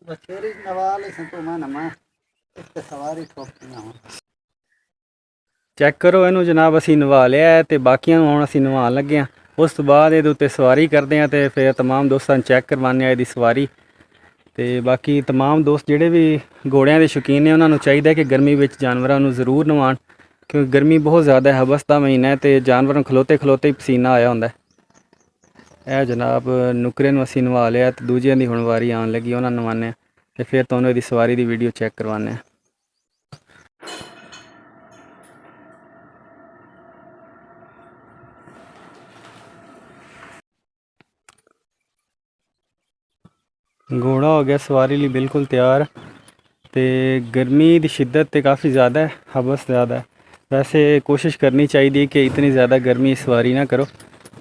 बछेरी नवाल संतो मैं नमा एक सवारी ठोकती हूँ। ਚੈੱਕ ਕਰੋ ਇਹਨੂੰ ਜਨਾਬ, ਅਸੀਂ ਨਵਾ ਲਿਆ ਹੈ ਤੇ ਬਾਕੀਆਂ ਨੂੰ ਹੁਣ ਅਸੀਂ ਨਵਾਉਣ ਲੱਗੇ ਹਾਂ। ਉਸ ਤੋਂ ਬਾਅਦ ਇਹਦੇ ਉੱਤੇ ਸਵਾਰੀ ਕਰਦੇ ਹਾਂ ਤੇ ਫਿਰ तमाम ਦੋਸਤਾਂ ਨੂੰ ਚੈੱਕ ਕਰਵਾਉਂਦੇ ਹਾਂ ਇਹਦੀ ਸਵਾਰੀ। ਤੇ ਬਾਕੀ तमाम ਦੋਸਤ ਜਿਹੜੇ ਵੀ ਘੋੜਿਆਂ ਦੇ ਸ਼ੌਕੀਨ ਨੇ ਉਹਨਾਂ ਨੂੰ ਚਾਹੀਦਾ ਕਿ ਗਰਮੀ ਵਿੱਚ ਜਾਨਵਰਾਂ ਨੂੰ ਜ਼ਰੂਰ ਨਵਾਉਣ, ਕਿਉਂਕਿ ਗਰਮੀ ਬਹੁਤ ਜ਼ਿਆਦਾ ਹੈ, ਹਵਸ ਦਾ ਮਹੀਨਾ ਹੈ ਤੇ ਜਾਨਵਰਾਂ ਨੂੰ ਖਲੋਤੇ ਖਲੋਤੇ ਹੀ ਪਸੀਨਾ ਆਇਆ ਹੁੰਦਾ। ਇਹ ਜਨਾਬ ਨੁਕਰੇ ਨੂੰ ਅਸੀਂ ਨਵਾ ਲਿਆ ਤੇ ਦੂਜਿਆਂ ਦੀ ਹੁਣ ਵਾਰੀ ਆਉਣ ਲੱਗੀ, ਉਹਨਾਂ ਨੂੰ ਨਵਾਉਂਦੇ ਹਾਂ ਤੇ ਫਿਰ ਤੁਹਾਨੂੰ ਇਹਦੀ ਸਵਾਰੀ ਦੀ ਵੀਡੀਓ ਚੈੱਕ ਕਰਵਾਉਂਦੇ ਹਾਂ। घोड़ा हो गया सवारी लिए बिल्कुल तैयार। तो गर्मी की शिद्दत तो काफ़ी ज़्यादा है, हवस ज़्यादा है। वैसे कोशिश करनी चाहिए कि इतनी ज़्यादा गर्मी सवारी ना करो,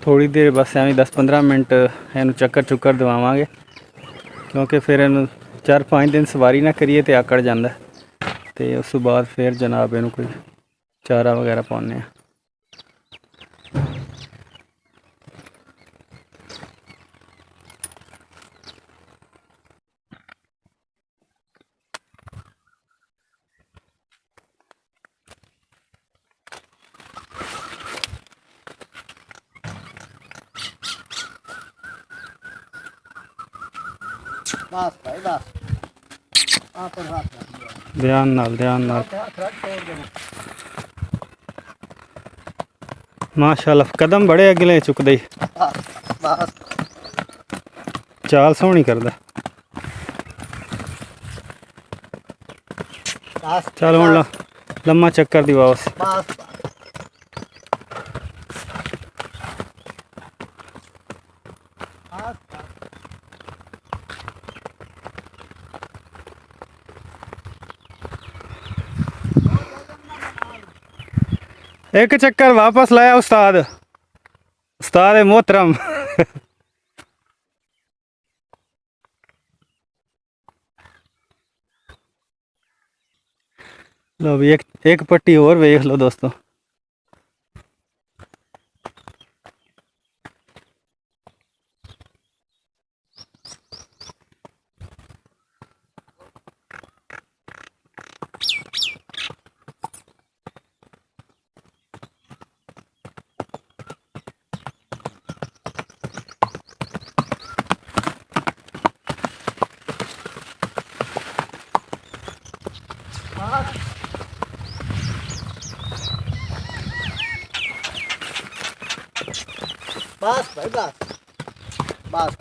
थोड़ी देर बस एवं 10-15 मिनट इनू चक्कर चुक्कर दवावांगे, क्योंकि फिर इन 4-5 दिन सवारी ना करिए तो आकड़ जाता। तो उस बाद फिर जनाब इनू कोई चारा वगैरह पाने हैं। बस भाई बस आप पर हाथ रख दिया। ध्यान नाल हाथ रख छोड़ दे। माशाअल्लाह कदम बड़े अगले चुकदे, बस बस चाल सोहनी करदा। बस चल हुण लम्मा चक्कर दी वापस। बस एक चक्कर वापस लाया उस्ताद, उस्ताद मोहतरम। लो भी एक पट्टी और वेख लो दोस्तों। बस भाई बस बस